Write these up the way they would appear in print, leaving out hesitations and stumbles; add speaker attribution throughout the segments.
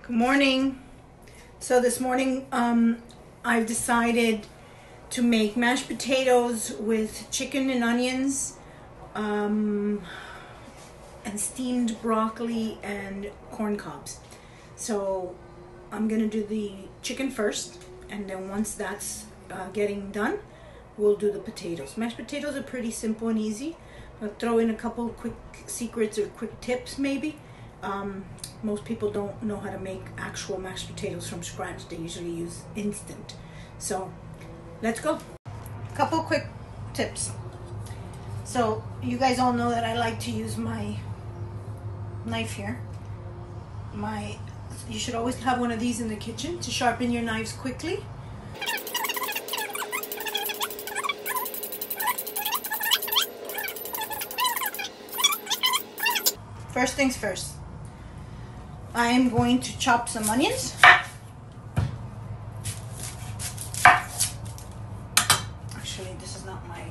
Speaker 1: Good morning. So this morning I've decided to make mashed potatoes with chicken and onions and steamed broccoli and corn cobs. So I'm gonna do the chicken first, and then once that's getting done, we'll do the potatoes. Mashed potatoes are pretty simple and easy. I'll throw in a couple quick secrets or quick tips maybe. Most people don't know how to make actual mashed potatoes from scratch. They usually use instant. So let's go. Couple quick tips. So you guys all know that I like to use my knife here. You should always have one of these in the kitchen to sharpen your knives quickly. First things first, I am going to chop some onions. Actually, this is not my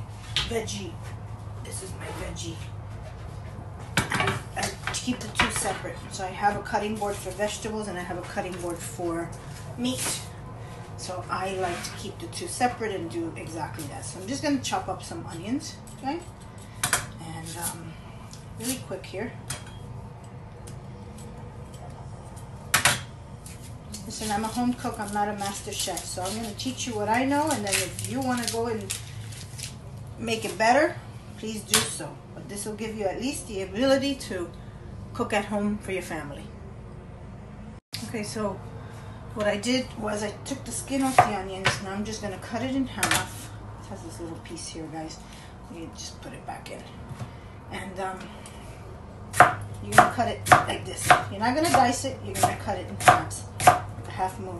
Speaker 1: veggie. This is my veggie. I keep the two separate. So I have a cutting board for vegetables and I have a cutting board for meat. So I like to keep the two separate and do exactly that. So I'm just going to chop up some onions, okay? And really quick here. Listen, I'm a home cook, I'm not a master chef, so I'm going to teach you what I know, and then if you want to go and make it better, please do so. But this will give you at least the ability to cook at home for your family. Okay, so what I did was I took the skin off the onions. Now I'm just going to cut it in half. It has this little piece here, guys. You just put it back in. And you're going to cut it like this. You're not going to dice it, you're going to cut it in halves. Half moon,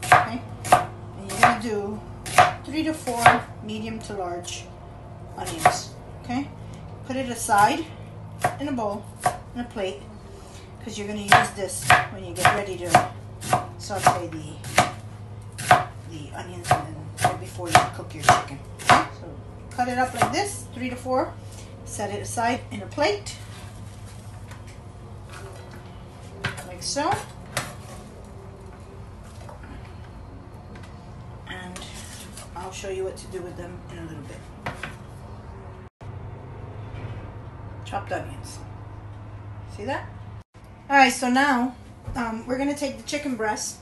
Speaker 1: okay? And you're gonna do 3 to 4 medium to large onions, okay? Put it aside in a bowl, in a plate, because you're gonna use this when you get ready to saute the onions and then right before you cook your chicken. Okay? So cut it up like this, 3 to 4. Set it aside in a plate, like so. I'll show you what to do with them in a little bit. Chopped onions. See that? Alright, so now we're going to take the chicken breast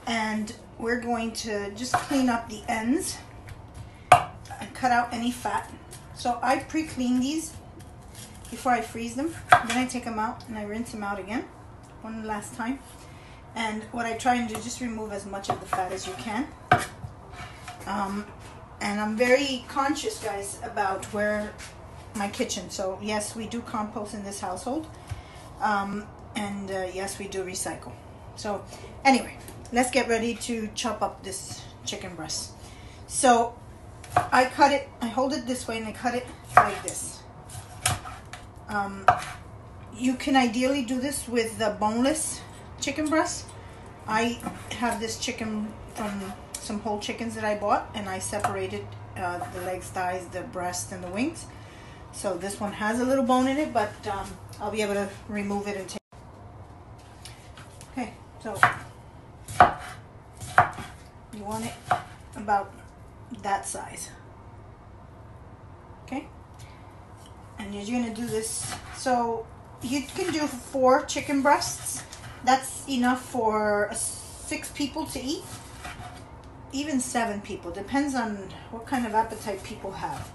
Speaker 1: and we're going to just clean up the ends and cut out any fat. So I pre-clean these before I freeze them. Then I take them out and I rinse them out again one last time. And what I try and do is just remove as much of the fat as you can. And I'm very conscious, guys, about where my kitchen. So yes, we do compost in this household, and yes, we do recycle. So anyway, let's get ready to chop up this chicken breast. So I cut it, I hold it this way and I cut it like this. You can ideally do this with the boneless chicken breast. I have this chicken from some whole chickens that I bought, and I separated the legs, thighs, the breast, and the wings. So this one has a little bone in it, but I'll be able to remove it and take it. Okay, so you want it about that size. Okay, and you're gonna do this. So you can do 4 chicken breasts. That's enough for 6 people to eat. Even 7 people, depends on what kind of appetite people have.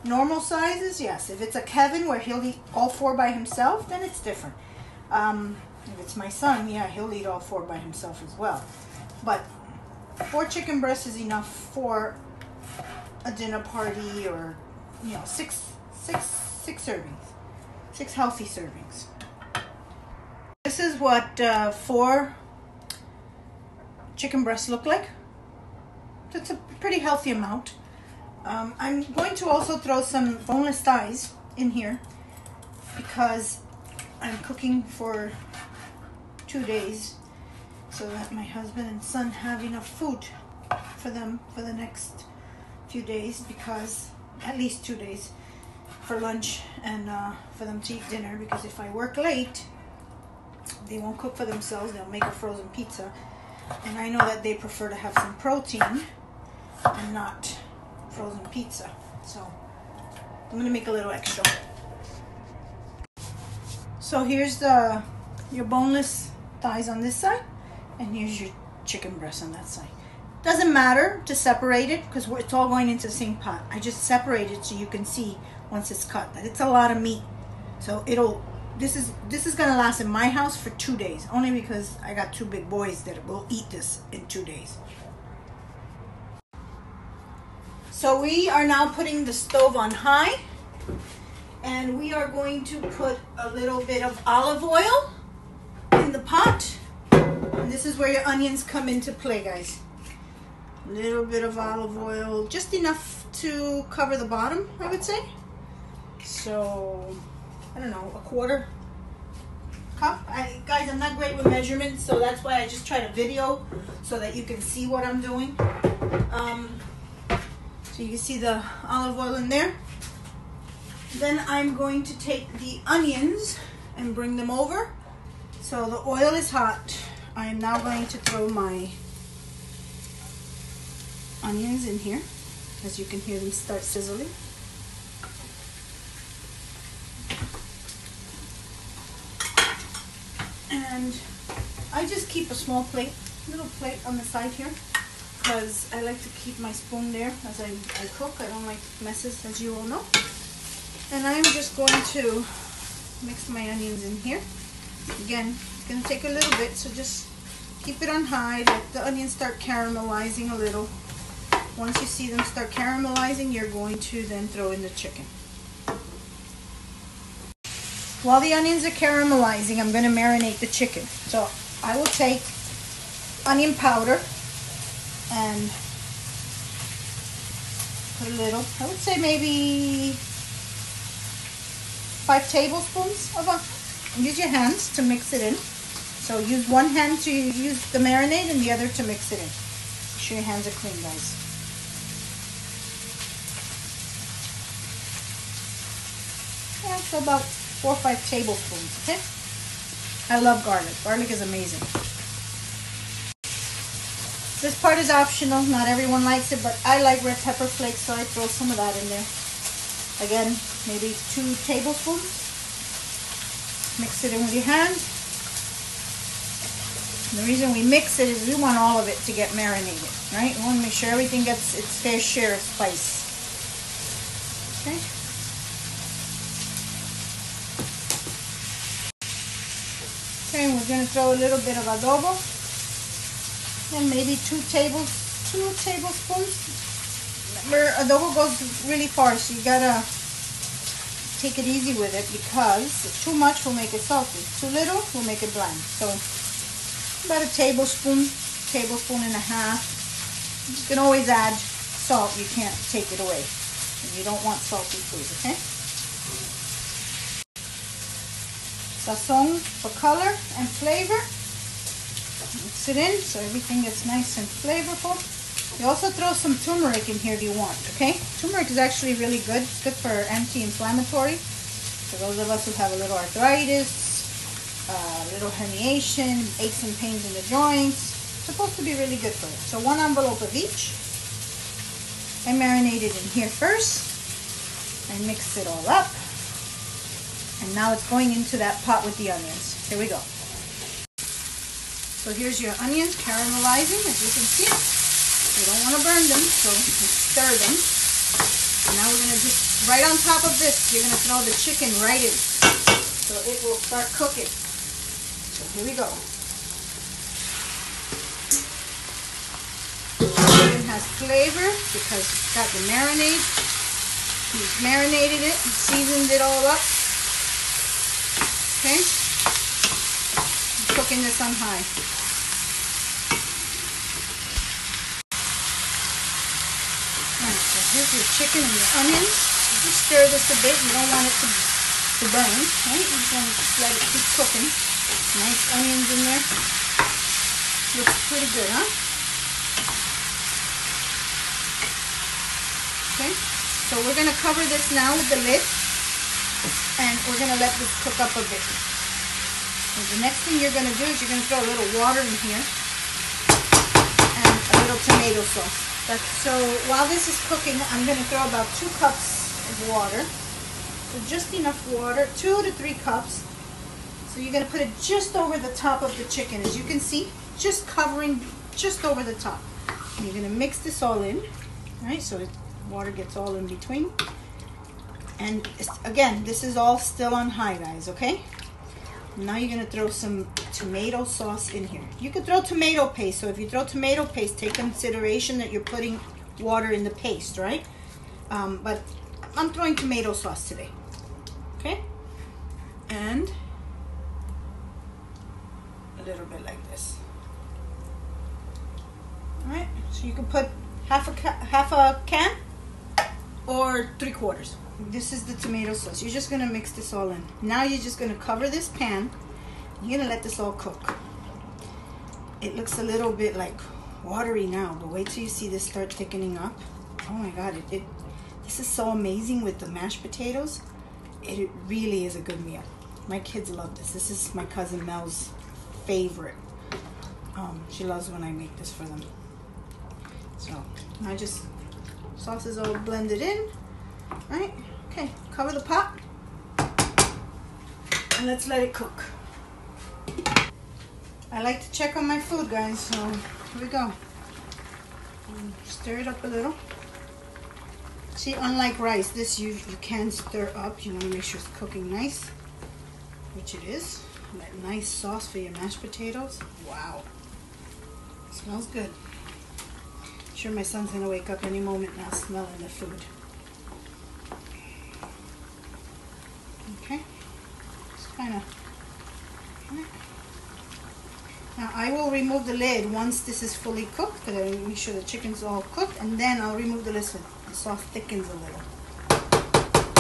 Speaker 1: Normal sizes, yes. If it's a Kevin where he'll eat all 4 by himself, then it's different. If it's my son, yeah, he'll eat all 4 by himself as well. But 4 chicken breasts is enough for a dinner party, or 6 servings, 6 healthy servings. This is what 4 chicken breasts look like. It's a pretty healthy amount. I'm going to also throw some boneless thighs in here because I'm cooking for 2 days so that my husband and son have enough food for them for the next few days, because at least 2 days for lunch and for them to eat dinner, because if I work late, they won't cook for themselves. They'll make a frozen pizza. And I know that they prefer to have some protein and not frozen pizza. So I'm going to make a little extra. So here's your boneless thighs on this side, and here's your chicken breast on that side. Doesn't matter to separate it because it's all going into the same pot. I just separate it so you can see once it's cut that it's a lot of meat. So this is gonna last in my house for 2 days, only because I got 2 big boys that will eat this in 2 days. So we are now putting the stove on high, and we are going to put a little bit of olive oil in the pot. And this is where your onions come into play, guys. A little bit of olive oil, just enough to cover the bottom, I would say. So, I don't know, a 1/4 cup. Guys, I'm not great with measurements, so that's why I just try to video so that you can see what I'm doing. So you can see the olive oil in there. Then I'm going to take the onions and bring them over. So the oil is hot. I am now going to throw my onions in here. As you can hear them start sizzling. And I just keep a small plate, little plate on the side here, because I like to keep my spoon there as I cook. I don't like messes, as you all know. And I'm just going to mix my onions in here. Again, it's going to take a little bit, so just keep it on high. Let the onions start caramelizing a little. Once you see them start caramelizing, you're going to then throw in the chicken. While the onions are caramelizing, I'm going to marinate the chicken. So I will take onion powder and put a little, I would say maybe 5 tablespoons of onion. Use your hands to mix it in. So use one hand to use the marinade and the other to mix it in. Make sure your hands are clean, guys. Yeah, so about 4 or 5 tablespoons, okay? I love garlic. Garlic is amazing. This part is optional. Not everyone likes it, but I like red pepper flakes, so I throw some of that in there. Again, maybe 2 tablespoons. Mix it in with your hand. And the reason we mix it is we want all of it to get marinated, right? We want to make sure everything gets its fair share of spice. Okay? Okay, we're going to throw a little bit of adobo. And maybe 2 tablespoons. Remember, adobo goes really far, so you gotta take it easy with it, because too much will make it salty. Too little will make it bland. So about a tablespoon and a half. You can always add salt. You can't take it away. And you don't want salty food, okay? Sazon for color and flavor. Mix it in so everything gets nice and flavorful. You also throw some turmeric in here if you want, okay? Turmeric is actually really good. It's good for anti-inflammatory. For those of us who have a little arthritis, a little herniation, aches and pains in the joints. It's supposed to be really good for it. So 1 envelope of each. I marinated in here first. I mixed it all up. And now it's going into that pot with the onions. Here we go. So here's your onions caramelizing, as you can see. You don't want to burn them, so you stir them. And now we're going to just, right on top of this, you're going to throw the chicken right in. So it will start cooking. So here we go. The chicken has flavor because it's got the marinade. He's marinated it, seasoned it all up. Okay? I'm cooking this on high. Alright, so here's your chicken and your onions. Just stir this a bit. You don't want it to burn, right? You just want to just let it keep cooking. Nice onions in there. Looks pretty good, huh? Okay, so we're going to cover this now with the lid. And we're going to let this cook up a bit. So the next thing you're going to do is you're going to throw a little water in here and a little tomato sauce. So while this is cooking, I'm going to throw about 2 cups of water. So just enough water, 2 to 3 cups. So you're going to put it just over the top of the chicken. As you can see, just covering just over the top. And you're going to mix this all in, right? So the water gets all in between. And again, this is all still on high, guys, okay? Now you're going to throw some tomato sauce in here. You could throw tomato paste. So if you throw tomato paste, take consideration that you're putting water in the paste, right? But I'm throwing tomato sauce today, okay? And a little bit like this. All right, so you can put half a can or 3/4. This is the tomato sauce. You're just gonna mix this all in. Now you're just gonna cover this pan. You're gonna let this all cook. It looks a little bit like watery now, but wait till you see this start thickening up. Oh my God, this is so amazing with the mashed potatoes. It really is a good meal. My kids love this. This is my cousin Mel's favorite. She loves when I make this for them. So sauce is all blended in, right? Okay, cover the pot and let's let it cook. I like to check on my food, guys, so here we go. Stir it up a little. See, unlike rice, this you can stir up. You want to make sure it's cooking nice, which it is. That nice sauce for your mashed potatoes. Wow, smells good. I'm sure my son's gonna wake up any moment now smelling the food. Okay, just kind of. Now I will remove the lid once this is fully cooked, because I make sure the chicken's all cooked, and then I'll remove the lid so the sauce thickens a little.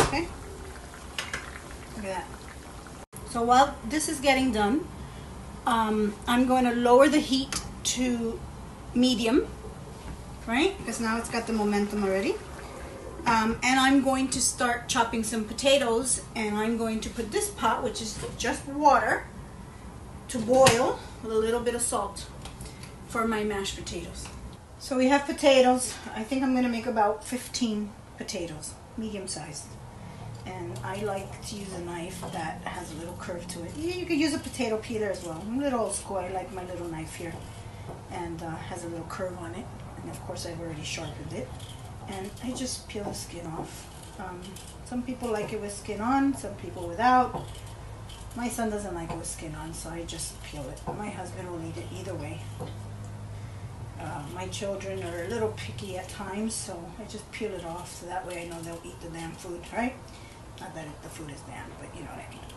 Speaker 1: Okay, look at that. So while this is getting done, I'm going to lower the heat to medium, right? Because now it's got the momentum already. And I'm going to start chopping some potatoes, and I'm going to put this pot, which is just water, to boil with a little bit of salt for my mashed potatoes. So we have potatoes. I think I'm going to make about 15 potatoes, medium sized. And I like to use a knife that has a little curve to it. You could use a potato peeler as well. I'm a little old school. I like my little knife here, and has a little curve on it. And of course I've already sharpened it. And I just peel the skin off. Some people like it with skin on, some people without. My son doesn't like it with skin on, so I just peel it. My husband will eat it either way. My children are a little picky at times, so I just peel it off, so that way I know they'll eat the damn food, right? Not that the food is damn, but you know what I mean.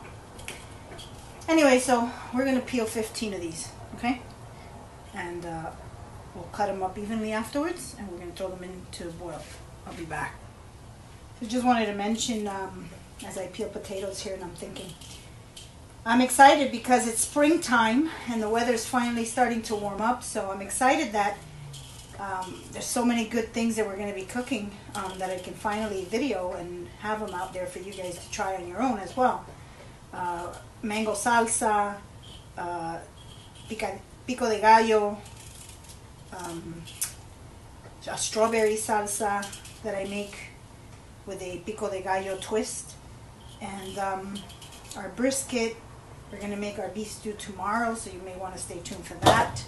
Speaker 1: Anyway, so we're going to peel 15 of these, okay? And we'll cut them up evenly afterwards, and we're going to throw them into boil. I'll be back. So just wanted to mention, as I peel potatoes here, and I'm thinking, I'm excited because it's springtime and the weather's finally starting to warm up, so I'm excited that there's so many good things that we're going to be cooking that I can finally video and have them out there for you guys to try on your own as well. Mango salsa, pico de gallo, a strawberry salsa that I make with a pico de gallo twist, and our brisket. We're going to make our beef stew tomorrow, so you may want to stay tuned for that.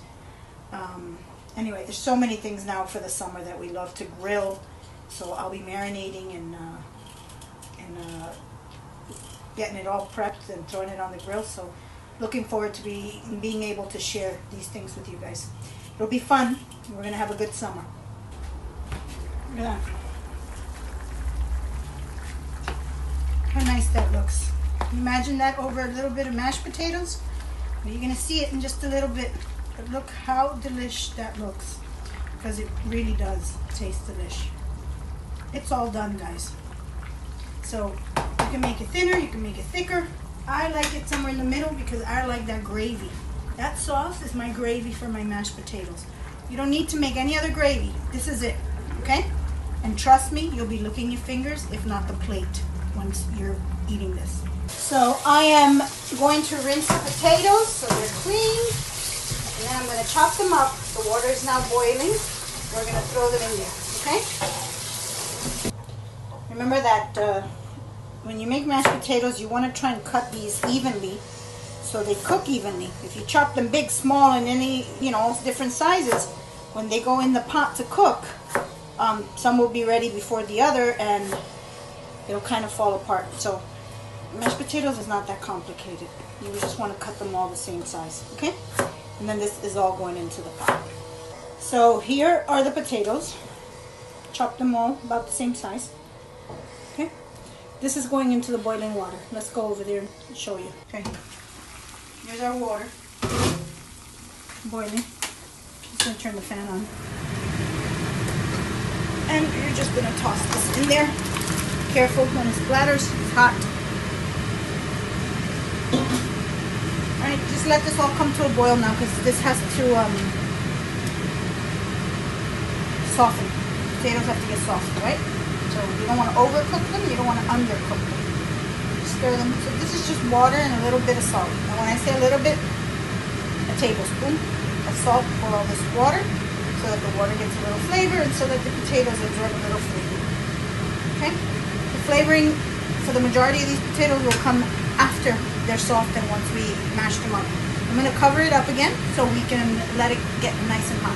Speaker 1: Anyway, there's so many things now for the summer that we love to grill, so I'll be marinating and getting it all prepped and throwing it on the grill. So looking forward to being able to share these things with you guys. It'll be fun. We're going to have a good summer. Look at that. How nice that looks. Imagine that over a little bit of mashed potatoes. You're going to see it in just a little bit. But look how delish that looks. Because it really does taste delish. It's all done, guys. So you can make it thinner, you can make it thicker. I like it somewhere in the middle because I like that gravy. That sauce is my gravy for my mashed potatoes. You don't need to make any other gravy. This is it, okay? And trust me, you'll be licking your fingers, if not the plate. once you're eating this. So I am going to rinse the potatoes so they're clean, and then I'm going to chop them up. The water is now boiling. We're going to throw them in there, okay? Remember that when you make mashed potatoes, you want to try and cut these evenly so they cook evenly. If you chop them big, small, and any, different sizes, when they go in the pot to cook, some will be ready before the other and it'll kind of fall apart. So mashed potatoes is not that complicated. You just want to cut them all the same size, okay? And then this is all going into the pot. So here are the potatoes. Chop them all about the same size, okay? This is going into the boiling water. Let's go over there and show you, okay? Here's our water boiling. Just gonna turn the fan on. And you're just gonna toss this in there. Careful when it splatters, it's hot. Alright, just let this all come to a boil now because this has to soften. Potatoes have to get soft, right? So you don't want to overcook them, you don't want to undercook them. Stir them. So this is just water and a little bit of salt. And when I say a little bit, a tablespoon of salt for all this water, so that the water gets a little flavor and so that the potatoes absorb a little flavor. Okay? The flavoring for the majority of these potatoes will come after they're soft and once we mash them up. I'm going to cover it up again so we can let it get nice and hot.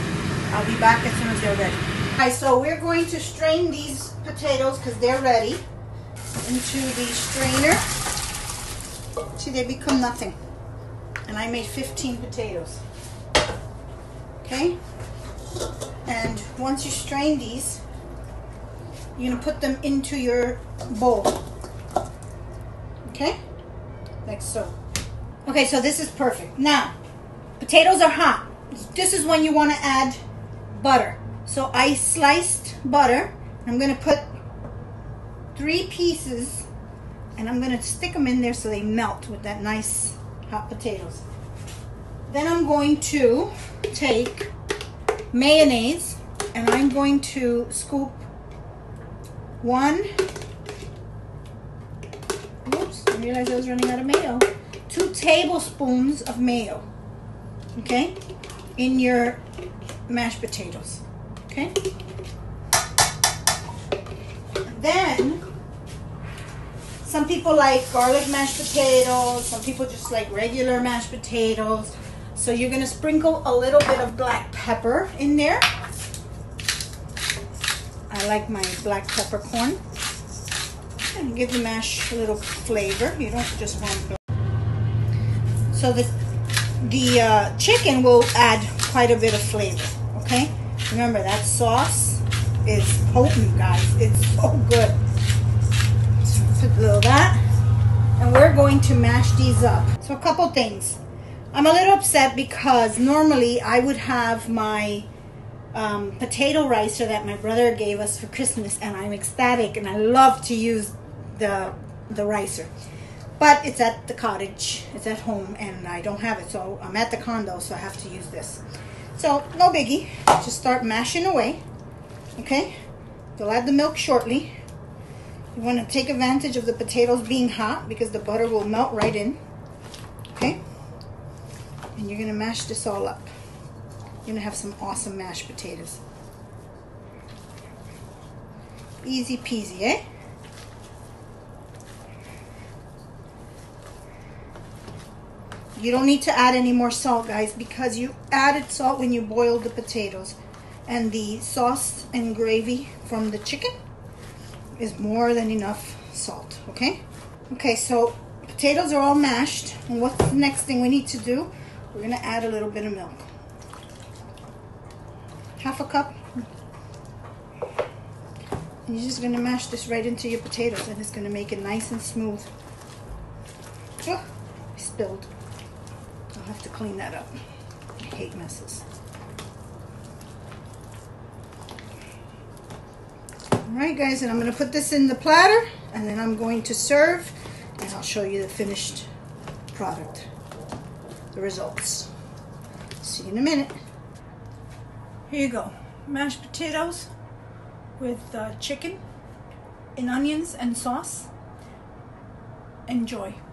Speaker 1: I'll be back as soon as they're ready. Alright, so we're going to strain these potatoes because they're ready into the strainer. See, they become nothing. And I made 15 potatoes. Okay? And once you strain these, you're going to put them into your bowl. Okay? Like so. Okay, so this is perfect. Now, potatoes are hot. This is when you want to add butter. So I sliced butter. I'm going to put 3 pieces and I'm going to stick them in there so they melt with that nice hot potatoes. Then I'm going to take mayonnaise and I'm going to scoop 1, oops, I realized I was running out of mayo, 2 tablespoons of mayo, okay, in your mashed potatoes, okay? Then, some people like garlic mashed potatoes, some people just like regular mashed potatoes. So you're gonna sprinkle a little bit of black pepper in there. I like my black peppercorn. And give the mash a little flavor. You don't just want black. So the chicken will add quite a bit of flavor, okay? Remember, that sauce is potent, guys. It's so good. So put a little of that. And we're going to mash these up. So a couple things. I'm a little upset because normally I would have my potato ricer that my brother gave us for Christmas, and I'm ecstatic and I love to use the ricer. But it's at the cottage, it's at home, and I don't have it, so I'm at the condo, so I have to use this. So, no biggie, just start mashing away, okay? You'll add the milk shortly. You want to take advantage of the potatoes being hot because the butter will melt right in, okay? And you're going to mash this all up. You're going to have some awesome mashed potatoes. Easy peasy, eh? You don't need to add any more salt, guys, because you added salt when you boiled the potatoes. And the sauce and gravy from the chicken is more than enough salt, okay? Okay, so potatoes are all mashed. And what's the next thing we need to do? We're going to add a little bit of milk. Half a cup. And you're just going to mash this right into your potatoes, and it's going to make it nice and smooth. Oh, I spilled. I'll have to clean that up. I hate messes. Alright guys, and I'm going to put this in the platter, and then I'm going to serve, and I'll show you the finished product, the results. See you in a minute. Here you go. Mashed potatoes with chicken and onions and sauce. Enjoy.